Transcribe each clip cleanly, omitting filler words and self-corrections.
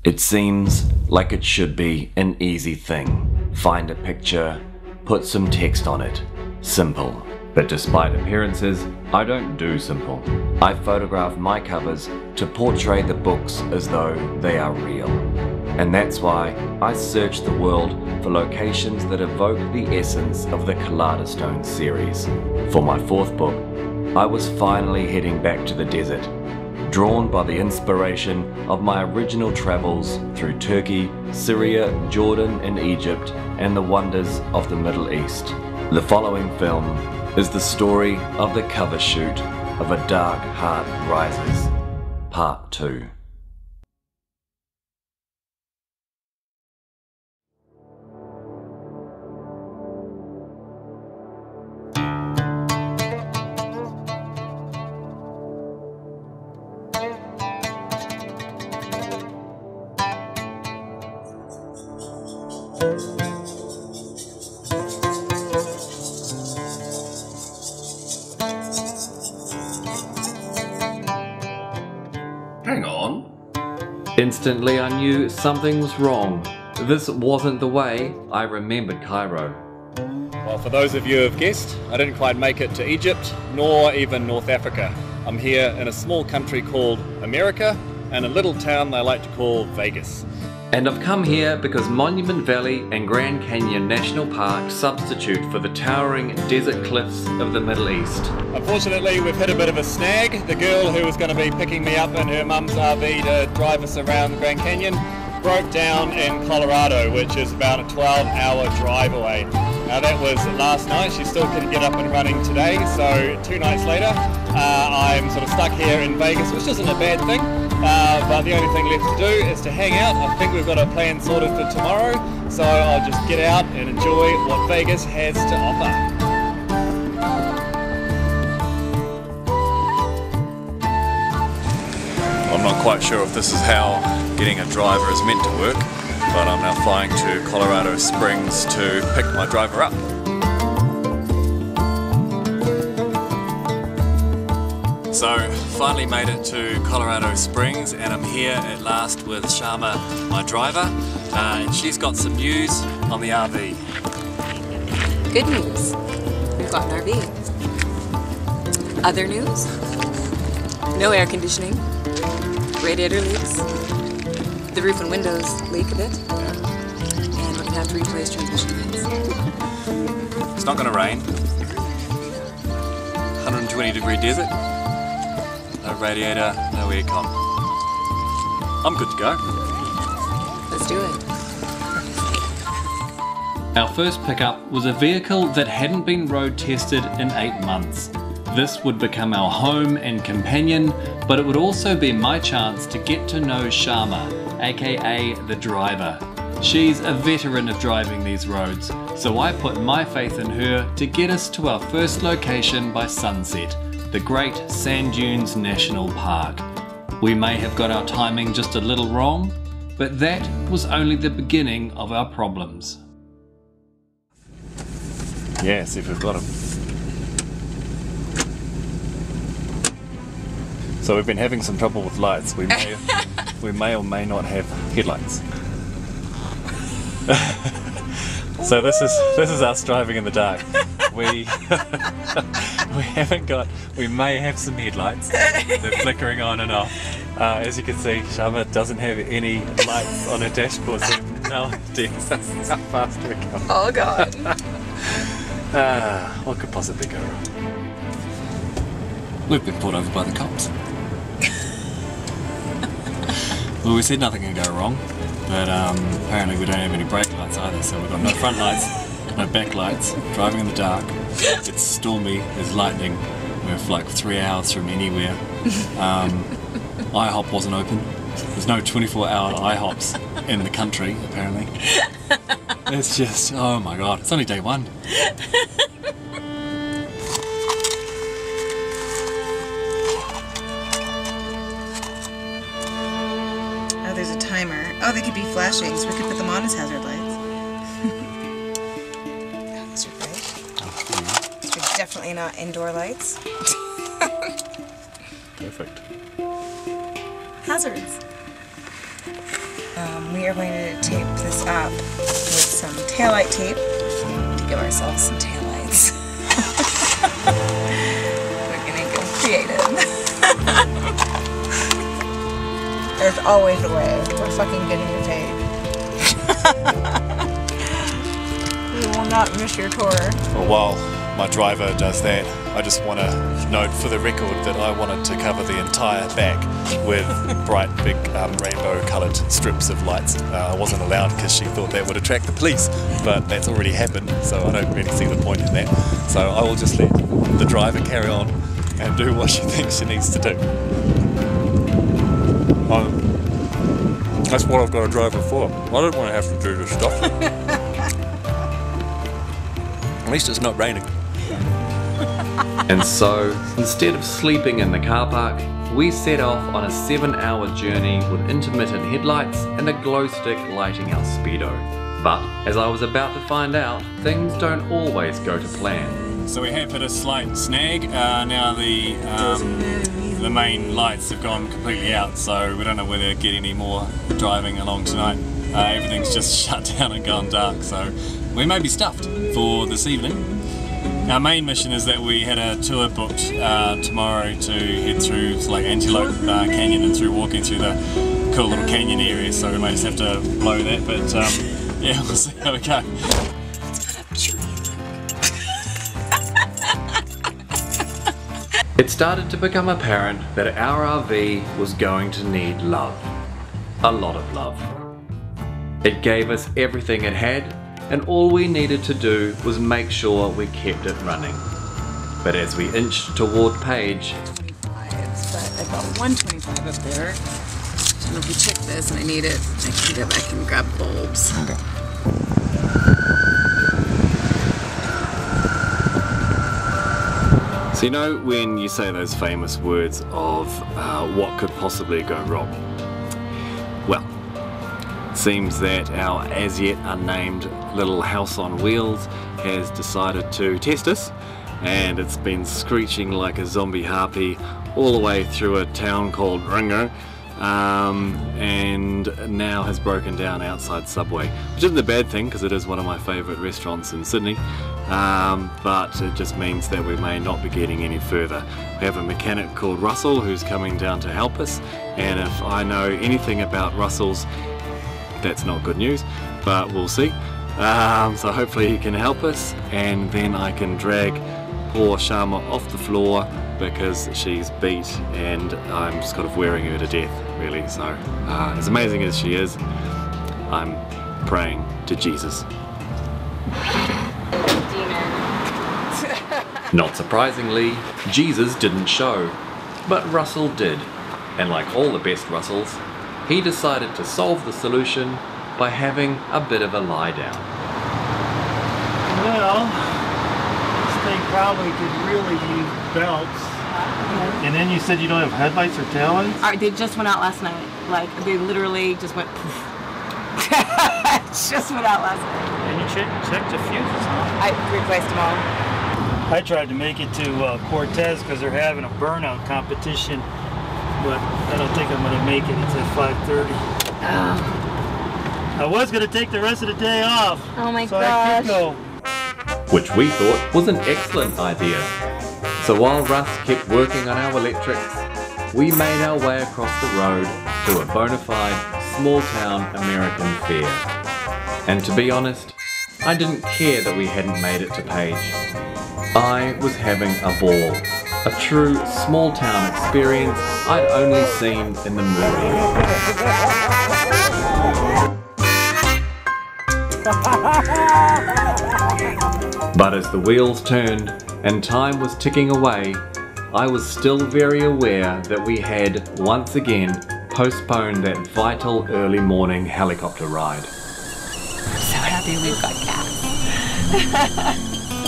It seems like it should be an easy thing. Find a picture, put some text on it. Simple. But despite appearances, I don't do simple. I photograph my covers to portray the books as though they are real. And that's why I search the world for locations that evoke the essence of the Khalada Stone series. For my fourth book, I was finally heading back to the desert, drawn by the inspiration of my original travels through Turkey, Syria, Jordan, and Egypt, and the wonders of the Middle East. The following film is the story of the cover shoot of A Dark Heart Rises, Part 2. Hang on. Instantly I knew something was wrong. This wasn't the way I remembered Cairo. Well, for those of you who have guessed, I didn't quite make it to Egypt, nor even North Africa. I'm here in a small country called America, and a little town they like to call Vegas. And I've come here because Monument Valley and Grand Canyon National Park substitute for the towering desert cliffs of the Middle East. Unfortunately, we've hit a bit of a snag. The girl who was going to be picking me up in her mum's RV to drive us around the Grand Canyon broke down in Colorado, which is about a 12-hour drive away. Now that was last night. She still couldn't get up and running today, so 2 nights later I'm sort of stuck here in Vegas, which isn't a bad thing, but the only thing left to do is to hang out. I think we've got a plan sorted for tomorrow, so I'll just get out and enjoy what Vegas has to offer. I'm not quite sure if this is how getting a driver is meant to work, but I'm now flying to Colorado Springs to pick my driver up. So, finally made it to Colorado Springs, and I'm here at last with Sharma, my driver, and she's got some news on the RV. Good news. We've got an RV. Other news? No air conditioning. Radiator leaks. The roof and windows leak a bit. And we're gonna have to replace transmission lines. It's not gonna rain. 120-degree desert. No radiator, no aircon. I'm good to go. Let's do it. Our first pickup was a vehicle that hadn't been road tested in 8 months. This would become our home and companion, but it would also be my chance to get to know Sharma, aka the driver. She's a veteran of driving these roads, so I put my faith in her to get us to our first location by sunset, the Great Sand Dunes National Park. We may have got our timing just a little wrong, but that was only the beginning of our problems. Yeah, see if we've got him. So we've been having some trouble with lights. We may or may not have headlights. So this is us driving in the dark. We haven't got. We may have some headlights. They're flickering on and off. As you can see, Sharma doesn't have any lights on her dashboard, so no idea how fast we're going. Oh God. What could possibly go wrong? We've been pulled over by the cops. Well, we said nothing can go wrong, but apparently we don't have any brake lights either, so we've got no front lights, no back lights, driving in the dark. It's stormy, there's lightning, we're like 3 hours from anywhere. IHOP wasn't open. There's no 24-hour IHOPs in the country, apparently. It's just, oh my god, it's only day one. Oh, there's a timer. Oh, they could be flashing, so we could put them on as hazard lights. Oh, these are great. These are definitely not indoor lights. Perfect. Hazards. We are going to tape this up with some taillight tape to give ourselves some taillights. We're gonna go creative. There's always a way. We're fucking getting the tape. We will not miss your tour. Well, while my driver does that, I just want to note for the record that I wanted to cover the entire back with bright big rainbow coloured strips of lights. I wasn't allowed because she thought that would attract the police, but that's already happened, so I don't really see the point in that. So I will just let the driver carry on and do what she thinks she needs to do. That's what I've got a driver for. I don't want to have to do this stuff. At least it's not raining. And so, instead of sleeping in the car park, we set off on a 7-hour journey with intermittent headlights and a glow stick lighting our speedo. But, as I was about to find out, things don't always go to plan. So we have hit a slight snag. Now the main lights have gone completely out, so we don't know whether to get any more driving along tonight. Everything's just shut down and gone dark, so we may be stuffed for this evening. Our main mission is that we had a tour booked tomorrow to head through like Antelope Canyon and through walking through the cool little canyon area, so we may just have to blow that, but yeah, we'll see how we go. It started to become apparent that our RV was going to need love. A lot of love. It gave us everything it had, and all we needed to do was make sure we kept it running. But as we inched toward Page, 25s, but I've got 125 up there. And if we check this and I need it, I can go back and grab bulbs. Okay. So you know when you say those famous words of what could possibly go wrong? Well, it seems that our as yet unnamed little house on wheels has decided to test us, and it's been screeching like a zombie harpy all the way through a town called Ringo, and now has broken down outside Subway, which isn't a bad thing because it is one of my favourite restaurants in Sydney, but it just means that we may not be getting any further. We have a mechanic called Russell who's coming down to help us, and if I know anything about Russells, that's not good news, but we'll see. So hopefully he can help us, and then I can drag poor Sharma off the floor because she's beat and I'm just kind of wearing her to death, really. So as amazing as she is, I'm praying to Jesus. not surprisingly, Jesus didn't show, but Russell did. And like all the best Russells, he decided to solve the solution by having a bit of a lie down. Well, this thing probably could really use belts. And then you said you don't have headlights or taillights? They just went out last night. Like, they literally just went poof. Just went out last night. And you checked the fuses, huh? I replaced them all. I tried to make it to Cortez because they're having a burnout competition, but I don't think I'm going to make it. It's at 5:30. I was going to take the rest of the day off. Oh my so gosh. I could go. Which we thought was an excellent idea. So while Russ kept working on our electrics, we made our way across the road to a bona fide small-town American fair. And to be honest, I didn't care that we hadn't made it to Page. I was having a ball. A true small-town experience I'd only seen in the movies. But as the wheels turned and time was ticking away, I was still very aware that we had, once again, postponed that vital early morning helicopter ride. I'm so happy we've got gas.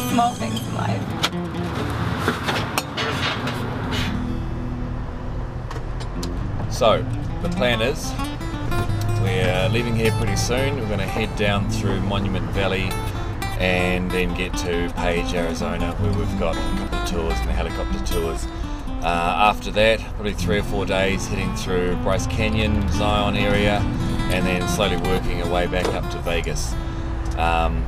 Small things in life. So, the plan is, we're leaving here pretty soon. We're going to head down through Monument Valley and then get to Page, Arizona, where we've got a couple of tours and the helicopter tours. After that, probably 3 or 4 days heading through Bryce Canyon, Zion area, and then slowly working our way back up to Vegas.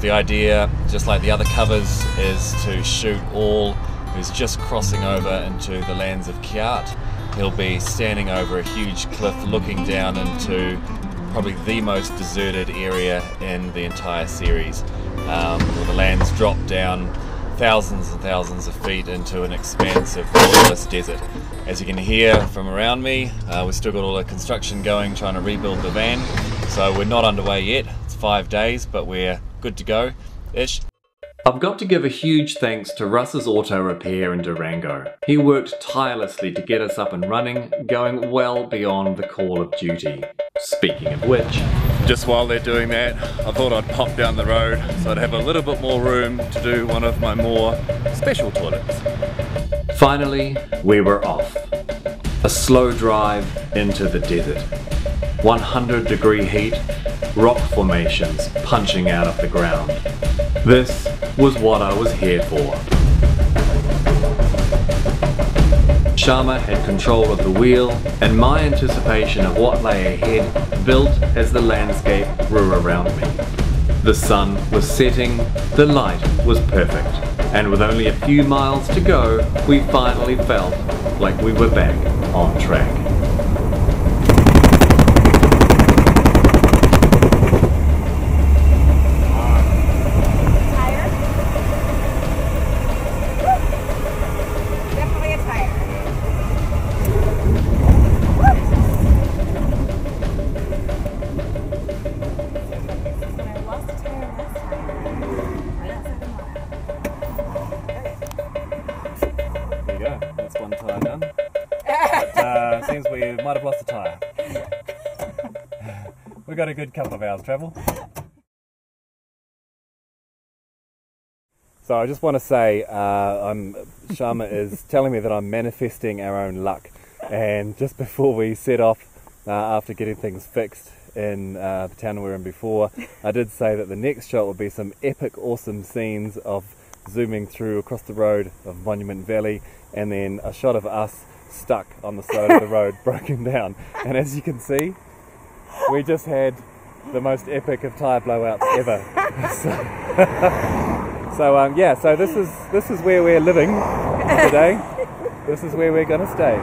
The idea, just like the other covers, is to shoot all who's just crossing over into the lands of Kiat. He'll be standing over a huge cliff looking down into probably the most deserted area in the entire series, where the lands drop down thousands and thousands of feet into an expanse of endless desert. As you can hear from around me, we've still got all the construction going, trying to rebuild the van, so we're not underway yet. It's 5 days, but we're good to go-ish. I've got to give a huge thanks to Russ's Auto Repair in Durango. He worked tirelessly to get us up and running, going well beyond the call of duty. Speaking of which, just while they're doing that, I thought I'd pop down the road so I'd have a little bit more room to do one of my more special toilets. Finally, we were off. A slow drive into the desert. 100-degree heat, rock formations punching out of the ground. This was what I was here for. Sharma had control of the wheel, and my anticipation of what lay ahead built as the landscape grew around me. The sun was setting, the light was perfect, and with only a few miles to go, we finally felt like we were back on track. Seems we might have lost a tyre. We've got a good couple of hours travel. So I just want to say, Sharma is telling me that I'm manifesting our own luck, and just before we set off, after getting things fixed in the town we were in before, I did say that the next shot will be some epic awesome scenes of zooming through across the road of Monument Valley, and then a shot of us stuck on the side of the road, broken down. And as you can see, we just had the most epic of tyre blowouts ever. So this is where we're living today. This is where we're gonna stay.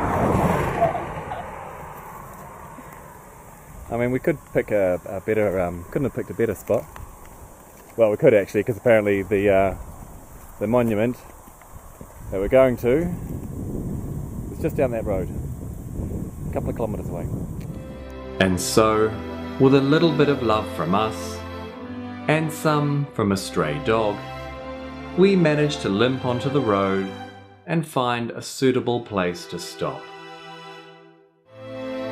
I mean, we could pick a better, couldn't have picked a better spot. Well, we could actually, because apparently the monument that we're going to is just down that road, a couple of kilometres away. And so, with a little bit of love from us, and some from a stray dog, we managed to limp onto the road and find a suitable place to stop.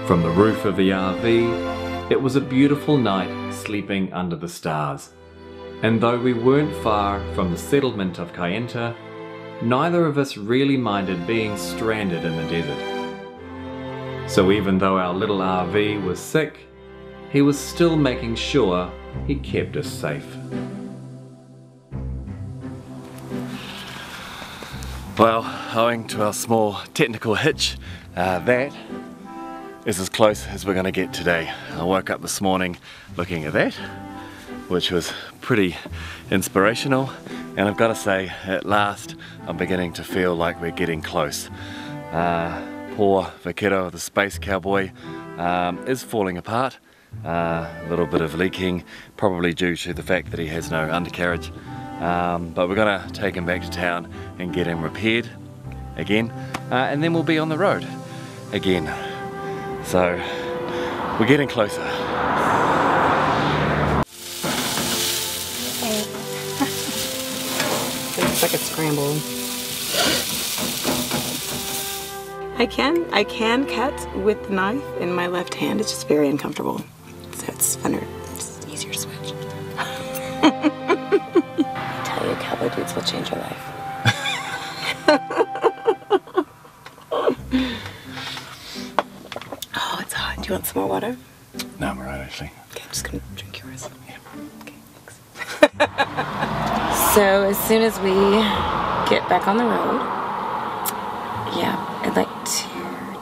From the roof of the RV, it was a beautiful night sleeping under the stars. And though we weren't far from the settlement of Kayenta, neither of us really minded being stranded in the desert. So even though our little RV was sick, he was still making sure he kept us safe. Well, owing to our small technical hitch, that is as close as we're going to get today. I woke up this morning looking at that, which was pretty inspirational, and I've got to say, at last I'm beginning to feel like we're getting close. Poor Vaquero, the space cowboy, is falling apart. A little bit of leaking, probably due to the fact that he has no undercarriage, but we're going to take him back to town and get him repaired again, and then we'll be on the road again. So we're getting closer. It's like a scramble. I can cut with the knife in my left hand. It's just very uncomfortable. So it's funner. It's easier to switch. I tell you, cowboy boots will change your life. Oh, it's hot. Do you want some more water? No, I'm alright actually. Okay, I'm just gonna drink yours. Yeah. Okay, thanks. So as soon as we get back on the road, yeah, I'd like to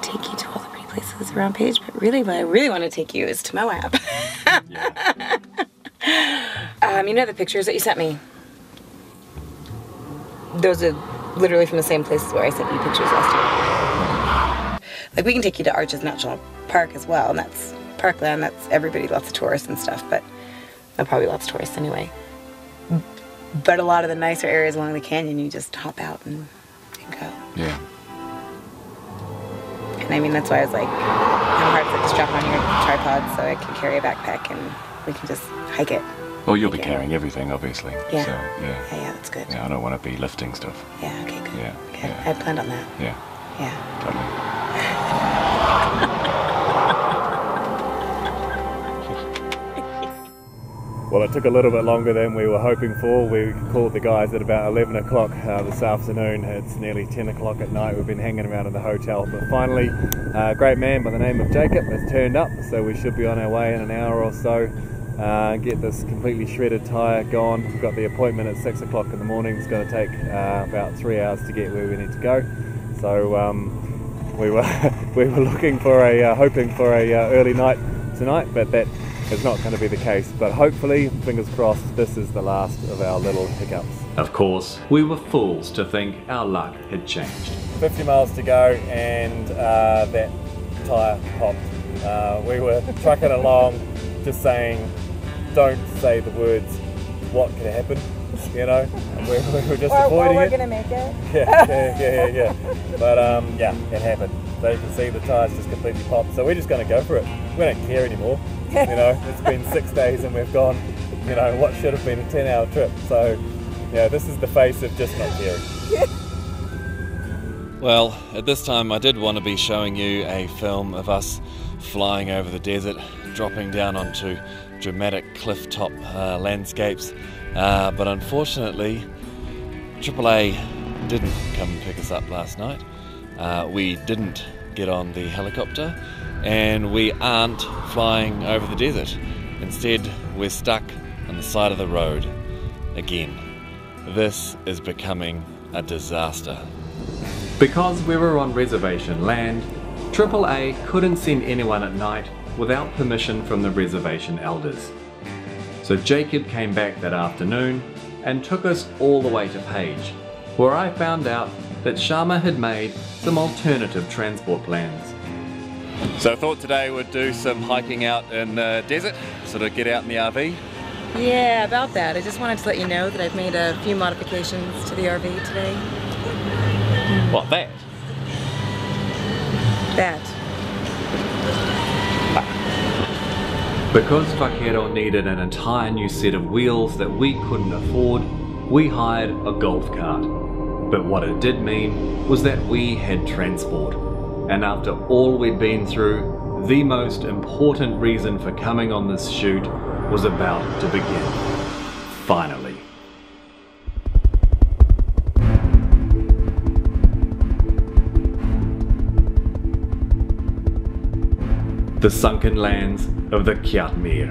take you to all the pretty places around page, but really what I really want to take you is to Moab. You know the pictures that you sent me? Those are literally from the same places where I sent you pictures last year. Like, we can take you to Arches National Park as well, and that's parkland, that's everybody, lots of tourists and stuff, but probably lots of tourists anyway. But a lot of the nicer areas along the canyon, you just hop out and go. Yeah. And I mean, that's why I was like, how hard is it to strap on your tripod so I can carry a backpack and we can just hike it. Well, you'll be carrying everything, obviously. Yeah. So, Yeah, that's good. Yeah, I don't want to be lifting stuff. Yeah, okay, good. Yeah. Okay, Yeah. I planned on that. Yeah. Yeah. Totally. Well, it took a little bit longer than we were hoping for. We called the guys at about 11 o'clock this afternoon. It's nearly 10 o'clock at night. We've been hanging around in the hotel, but finally a great man by the name of Jacob has turned up, so we should be on our way in an hour or so. Get this completely shredded tyre gone. We've got the appointment at 6 o'clock in the morning. It's going to take about 3 hours to get where we need to go. So we were looking for hoping for a early night tonight, but that is not going to be the case. But hopefully, fingers crossed, this is the last of our little hiccups. Of course, we were fools to think our luck had changed. 50 miles to go, and that tyre popped. We were trucking along, just saying, don't say the words, what could happen, you know, and we were just avoiding it. We're gonna make it. Yeah. But yeah, it happened. So you can see the tyres just completely popped. So we're just going to go for it. We don't care anymore. You know, it's been 6 days and we've gone, you know, what should have been a 10-hour trip. So yeah, this is the face of just not caring. Well, at this time I did want to be showing you a film of us flying over the desert, dropping down onto dramatic cliff-top landscapes, but unfortunately AAA didn't come and pick us up last night. We didn't get on the helicopter, and we aren't flying over the desert. Instead, we're stuck on the side of the road again. This is becoming a disaster. Because we were on reservation land, AAA couldn't send anyone at night without permission from the reservation elders. So Jacob came back that afternoon and took us all the way to Page, where I found out that Sharma had made some alternative transport plans. So I thought today we'd do some hiking out in the desert, sort of get out in the RV. Yeah, about that. I just wanted to let you know that I've made a few modifications to the RV today. What, that? That. Because Vaquero needed an entire new set of wheels that we couldn't afford, we hired a golf cart. But what it did mean was that we had transport. And after all we'd been through, the most important reason for coming on this shoot was about to begin. Finally. The sunken lands of the Kjatmir.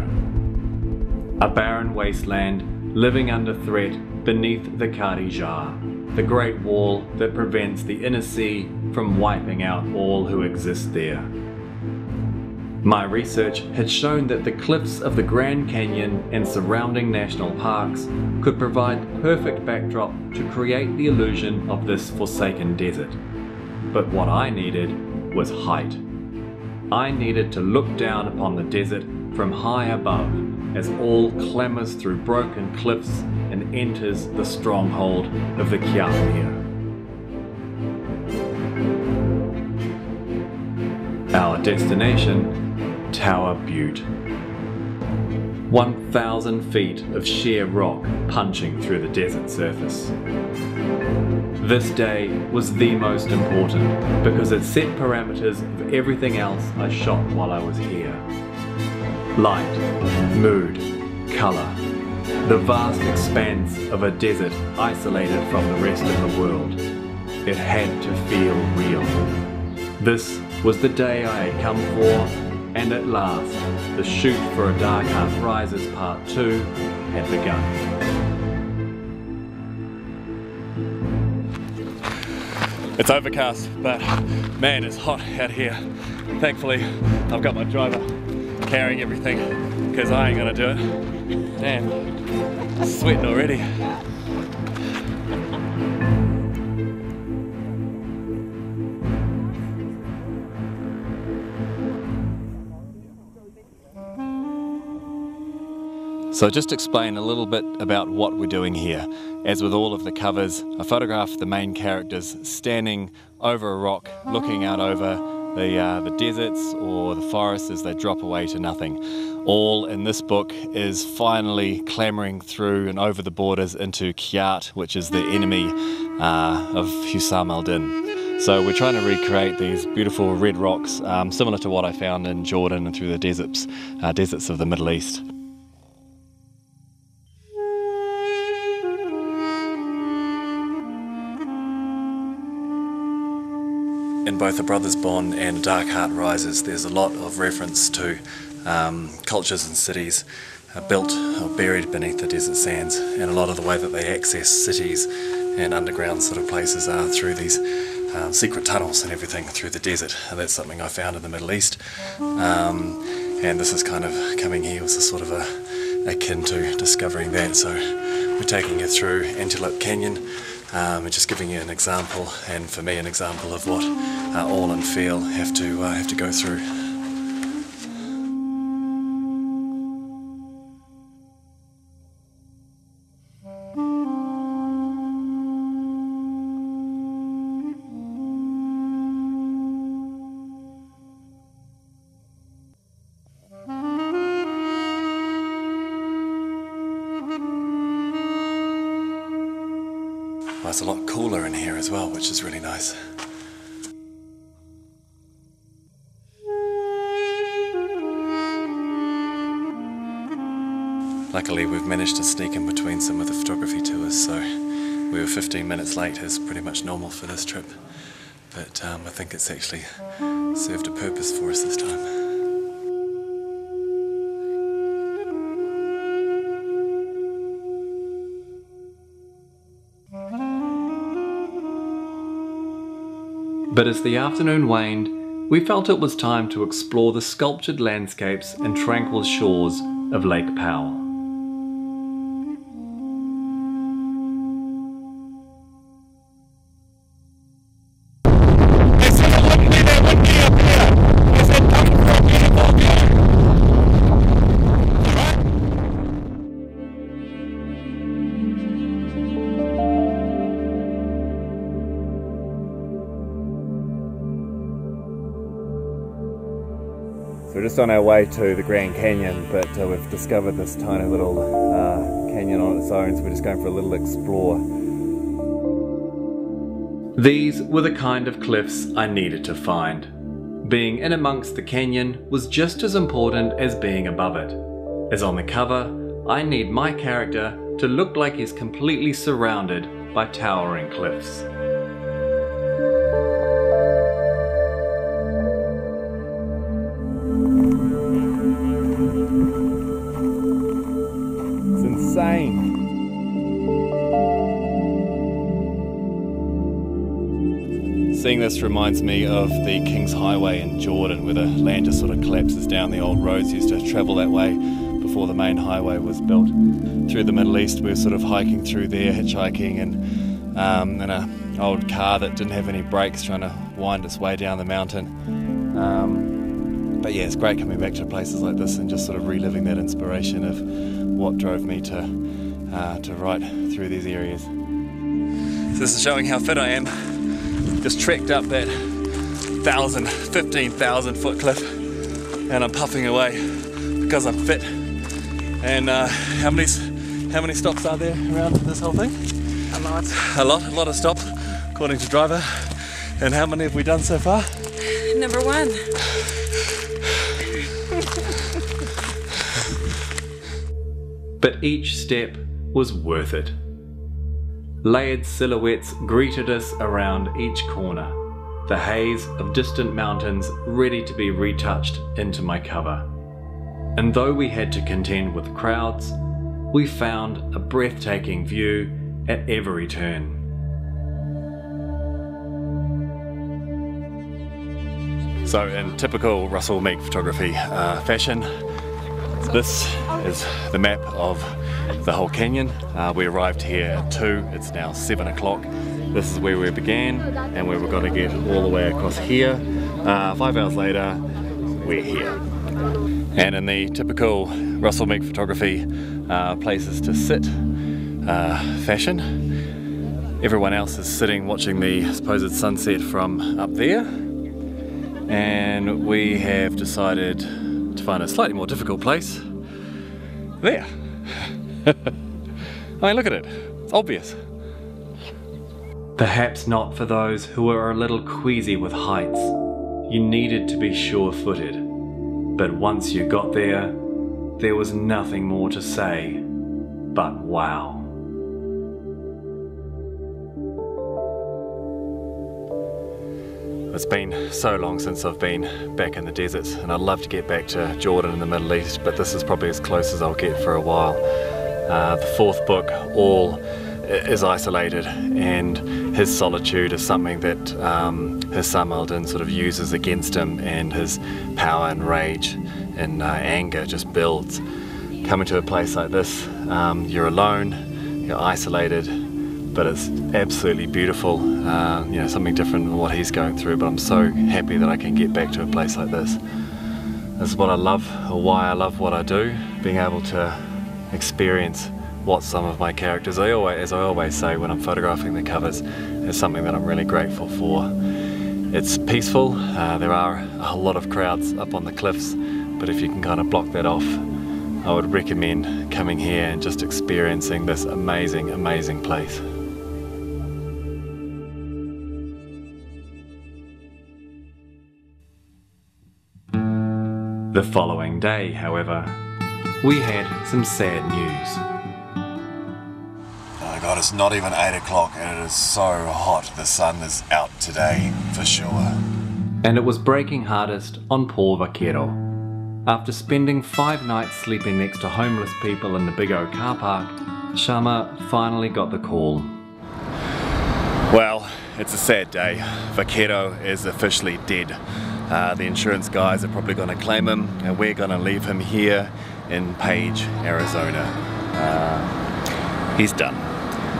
A barren wasteland living under threat beneath the Kari Jar, the great wall that prevents the inner sea from wiping out all who exist there. My research had shown that the cliffs of the Grand Canyon and surrounding national parks could provide the perfect backdrop to create the illusion of this forsaken desert. But what I needed was height. I needed to look down upon the desert from high above as all clambers through broken cliffs and enters the stronghold of the Kjatmir. Our destination, Tower Butte. 1,000 feet of sheer rock punching through the desert surface. This day was the most important because it set parameters of everything else I shot while I was here. Light, mood, colour. The vast expanse of a desert isolated from the rest of the world. It had to feel real. This was the day I had come for, and at last, the shoot for A Dark Heart Rises Part 2 had begun. It's overcast, but man, it's hot out here. Thankfully, I've got my driver carrying everything because I ain't gonna do it. Damn, sweating already. So just explain a little bit about what we're doing here. As with all of the covers, I photographed the main characters standing over a rock, looking out over the deserts or the forests as they drop away to nothing. All in this book is finally clambering through and over the borders into Kiat, which is the enemy of Husam al-Din. So we're trying to recreate these beautiful red rocks, similar to what I found in Jordan and through the deserts of the Middle East. In both A Brother's Bond and A Dark Heart Rises, there's a lot of reference to cultures and cities built or buried beneath the desert sands, and a lot of the way that they access cities and underground sort of places are through these secret tunnels and everything through the desert. And that's something I found in the Middle East, and this is kind of coming here was a sort of akin to discovering that. So we're taking you through Antelope Canyon. And just giving you an example, and for me an example of what all and feel have to go through. Well, it's a lot cooler in here as well, which is really nice. Luckily we've managed to sneak in between some of the photography tours, so we were 15 minutes late as pretty much normal for this trip, but I think it's actually served a purpose for us this time. But as the afternoon waned, we felt it was time to explore the sculptured landscapes and tranquil shores of Lake Powell. So we're just on our way to the Grand Canyon, but we've discovered this tiny little canyon on its own, so we're just going for a little explore. These were the kind of cliffs I needed to find. Being in amongst the canyon was just as important as being above it. As on the cover, I need my character to look like he's completely surrounded by towering cliffs. Insane. Seeing this reminds me of the King's Highway in Jordan, where the land just sort of collapses down. The old roads used to travel that way before the main highway was built. Through the Middle East, we were sort of hiking through there, hitchhiking, and in an old car that didn't have any brakes, trying to wind its way down the mountain. But yeah, it's great coming back to places like this and just sort of reliving that inspiration of what drove me to write through these areas. So this is showing how fit I am. Just trekked up that 15,000 foot cliff, and I'm puffing away because I'm fit. And how many stops are there around this whole thing? A lot of stops, according to driver. And how many have we done so far? Number 1. But each step was worth it. Layered silhouettes greeted us around each corner, the haze of distant mountains ready to be retouched into my cover. And though we had to contend with crowds, we found a breathtaking view at every turn. So in typical Russell Meek photography fashion, this is the map of the whole canyon. We arrived here at 2, it's now 7 o'clock. This is where we began and we were going to get all the way across here. 5 hours later, we're here. And in the typical Russell Meek photography places to sit fashion, everyone else is sitting watching the supposed sunset from up there. And we have decided to find a slightly more difficult place there. I mean, look at it, it's obvious. Perhaps not for those who are a little queasy with heights. You needed to be sure-footed. But once you got there was nothing more to say but wow. It's been so long since I've been back in the deserts, and I'd love to get back to Jordan in the Middle East, but this is probably as close as I'll get for a while. The fourth book, All, is isolated, and his solitude is something that his son Aldin sort of uses against him, and his power and rage and anger just builds. Coming to a place like this, you're alone, you're isolated, but it's absolutely beautiful, you know, something different than what he's going through, but I'm so happy that I can get back to a place like this. This is what I love, or why I love what I do, being able to experience what some of my characters, as I always say when I'm photographing the covers, is something that I'm really grateful for. It's peaceful, there are a lot of crowds up on the cliffs, but if you can kind of block that off, I would recommend coming here and just experiencing this amazing, amazing place. The following day, however, we had some sad news. Oh God, it's not even 8 o'clock and it is so hot. The sun is out today, for sure. And it was breaking hardest on poor Vaquero. After spending 5 nights sleeping next to homeless people in the Big O car park, Shama finally got the call. Well, it's a sad day. Vaquero is officially dead. The insurance guys are probably going to claim him, and we're going to leave him here in Page, Arizona. He's done.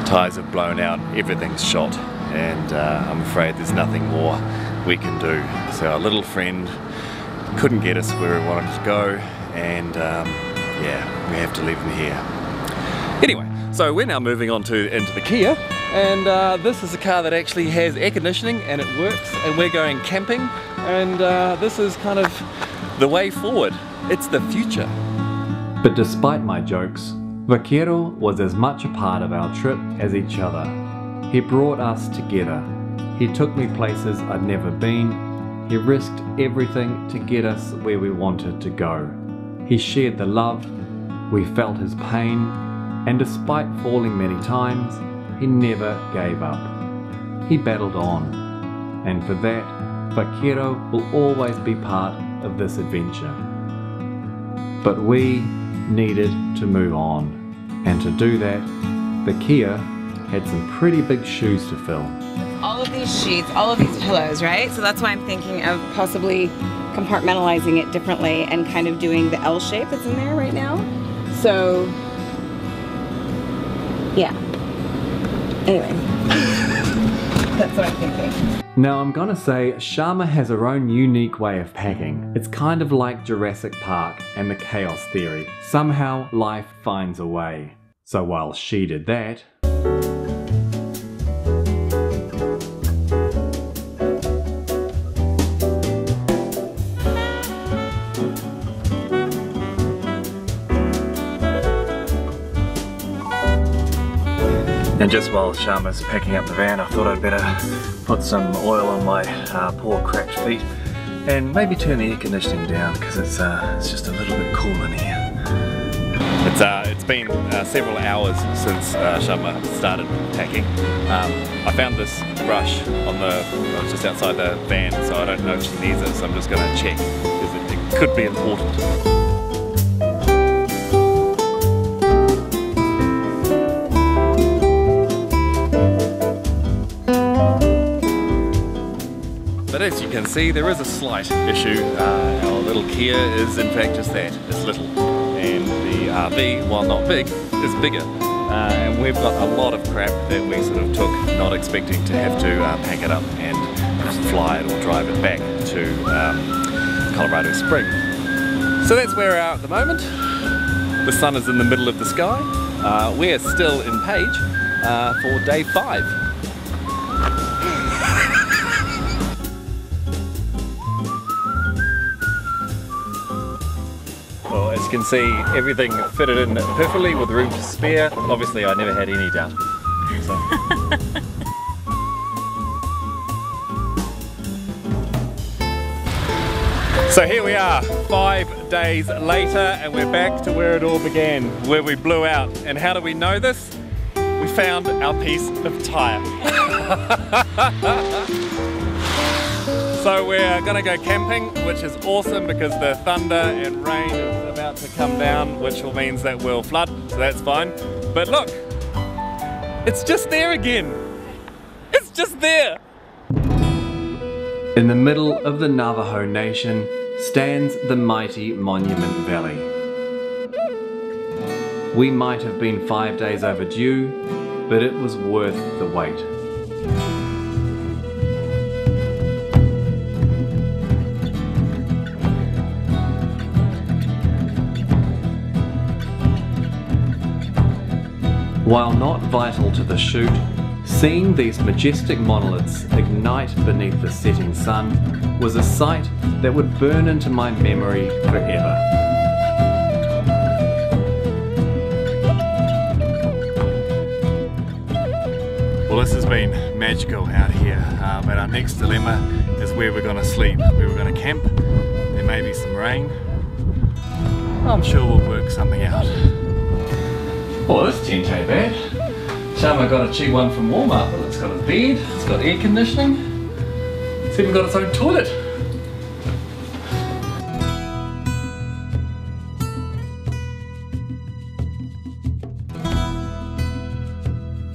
Tires have blown out, everything's shot, and I'm afraid there's nothing more we can do. So our little friend couldn't get us where we wanted to go, and yeah, we have to leave him here. Anyway, so we're now moving on into the Kia, and this is a car that actually has air conditioning and it works, and we're going camping, and this is kind of the way forward. It's the future. But despite my jokes, Vaquero was as much a part of our trip as each other. He brought us together. He took me places I'd never been. He risked everything to get us where we wanted to go. He shared the love, we felt his pain, and despite falling many times, he never gave up. He battled on, and for that, Vaquero will always be part of this adventure. But we needed to move on, and to do that, the Kia had some pretty big shoes to fill. All of these sheets, all of these pillows, right? So that's why I'm thinking of possibly compartmentalizing it differently and kind of doing the L shape that's in there right now. So, yeah. Anyway, that's what I'm thinking. Now I'm gonna say Shama has her own unique way of packing. It's kind of like Jurassic Park and the chaos theory. Somehow life finds a way. So while she did that, and just while Shama's packing up the van, I thought I'd better put some oil on my poor cracked feet and maybe turn the air conditioning down because it's just a little bit cool in here. It's been several hours since Shama started packing. I found this brush on just outside the van, so I don't know if she needs it, so I'm just going to check because it could be important. But if as you can see, there is a slight issue. Our little Kia is in fact just that, it's little. And the RV, while not big, is bigger. And we've got a lot of crap that we sort of took, not expecting to have to pack it up and fly it or drive it back to Colorado Springs. So that's where we are at the moment. The sun is in the middle of the sky. We're still in Page for day 5. Well, as you can see, everything fitted in perfectly with room to spare. Obviously, I never had any doubt. So here we are, 5 days later, and we're back to where it all began, where we blew out. And how do we know this? We found our piece of tyre. So we're gonna go camping, which is awesome because the thunder and rain is about to come down, which all means that we'll flood, so that's fine. But look, it's just there again. It's just there. In the middle of the Navajo Nation stands the mighty Monument Valley. We might have been 5 days overdue, but it was worth the wait. While not vital to the shoot, seeing these majestic monoliths ignite beneath the setting sun was a sight that would burn into my memory forever. Well, this has been magical out here, but our next dilemma is where we're going to sleep. Where we're going to camp. There may be some rain. I'm sure we'll work something out. Oh, this tent ain't bad. Sharma got a cheap one from Walmart, but it's got a bed, it's got air conditioning, it's even got its own toilet.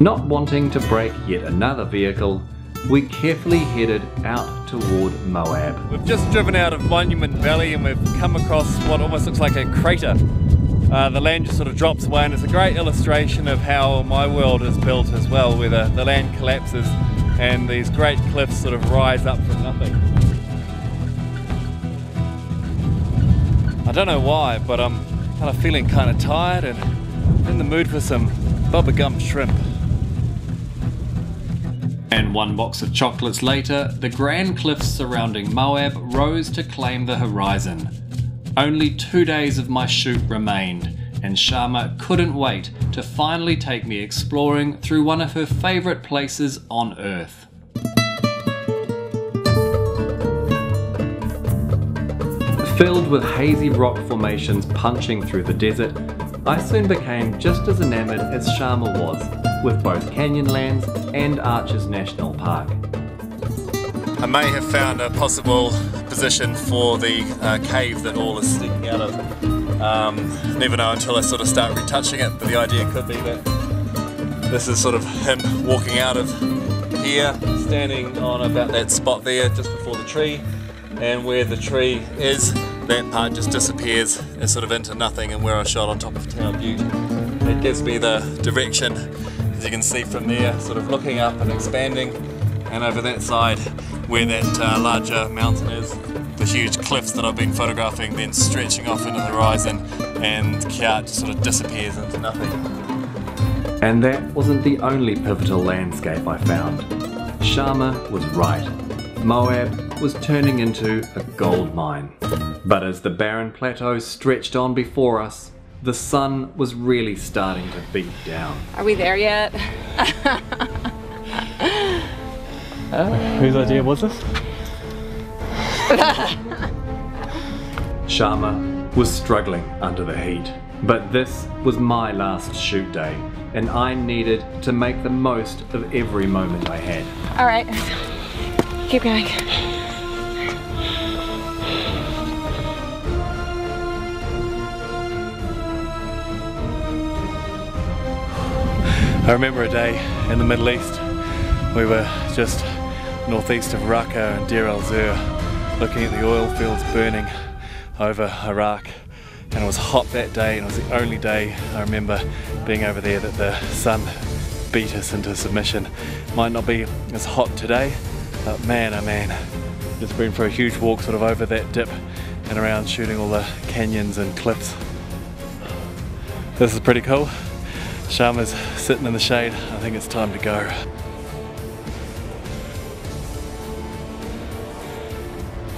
Not wanting to break yet another vehicle, we carefully headed out toward Moab. We've just driven out of Monument Valley and we've come across what almost looks like a crater. The land just sort of drops away, and it's a great illustration of how my world is built as well, where the land collapses and these great cliffs sort of rise up from nothing. I don't know why, but I'm kind of feeling kind of tired and in the mood for some bubblegum shrimp. And 1 box of chocolates later, the grand cliffs surrounding Moab rose to claim the horizon. Only 2 days of my shoot remained, and Sharma couldn't wait to finally take me exploring through one of her favourite places on Earth. Filled with hazy rock formations punching through the desert, I soon became just as enamoured as Sharma was, with both Canyonlands and Arches National Park. I may have found a possible position for the cave that all is sticking out of. Never know until I sort of start retouching it, but the idea could be that this is sort of him walking out of here, standing on about that spot there just before the tree, and where the tree is, that part just disappears and sort of into nothing, and where I shot on top of Town Butte. It gives me the direction, as you can see from there, sort of looking up and expanding, and over that side where that larger mountain is, the huge cliffs that I've been photographing then stretching off into the horizon, and Kiat just sort of disappears into nothing. And that wasn't the only pivotal landscape I found. Sharma was right. Moab was turning into a gold mine. But as the barren plateau stretched on before us, the sun was really starting to beat down. Are we there yet? Whose idea was this? Sharma was struggling under the heat, but this was my last shoot day, and I needed to make the most of every moment I had. All right, keep going. I remember a day in the Middle East. We were just northeast of Raqqa and Deir al-Zur, looking at the oil fields burning over Iraq. And it was hot that day, and it was the only day I remember being over there that the sun beat us into submission. Might not be as hot today, but man oh man, just been for a huge walk sort of over that dip and around, shooting all the canyons and cliffs. This is pretty cool. Shama's sitting in the shade. I think it's time to go.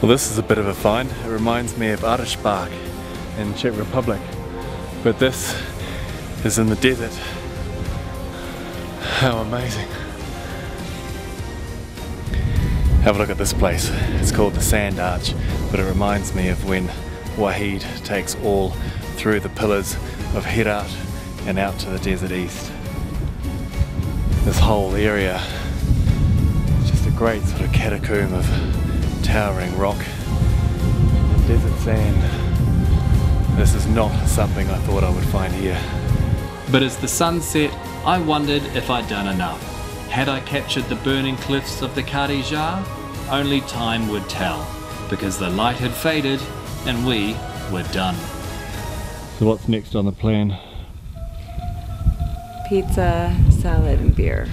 Well, this is a bit of a find. It reminds me of Arashbak in Czech Republic, but this is in the desert. How amazing. Have a look at this place. It's called the Sand Arch, but it reminds me of when Wahid takes all through the pillars of Herat and out to the desert east. This whole area is just a great sort of catacomb of towering rock and desert sand. This is not something I thought I would find here. But as the sun set, I wondered if I'd done enough. Had I captured the burning cliffs of the Khadija? Only time would tell, because the light had faded and we were done. So what's next on the plan? Pizza, salad, and beer.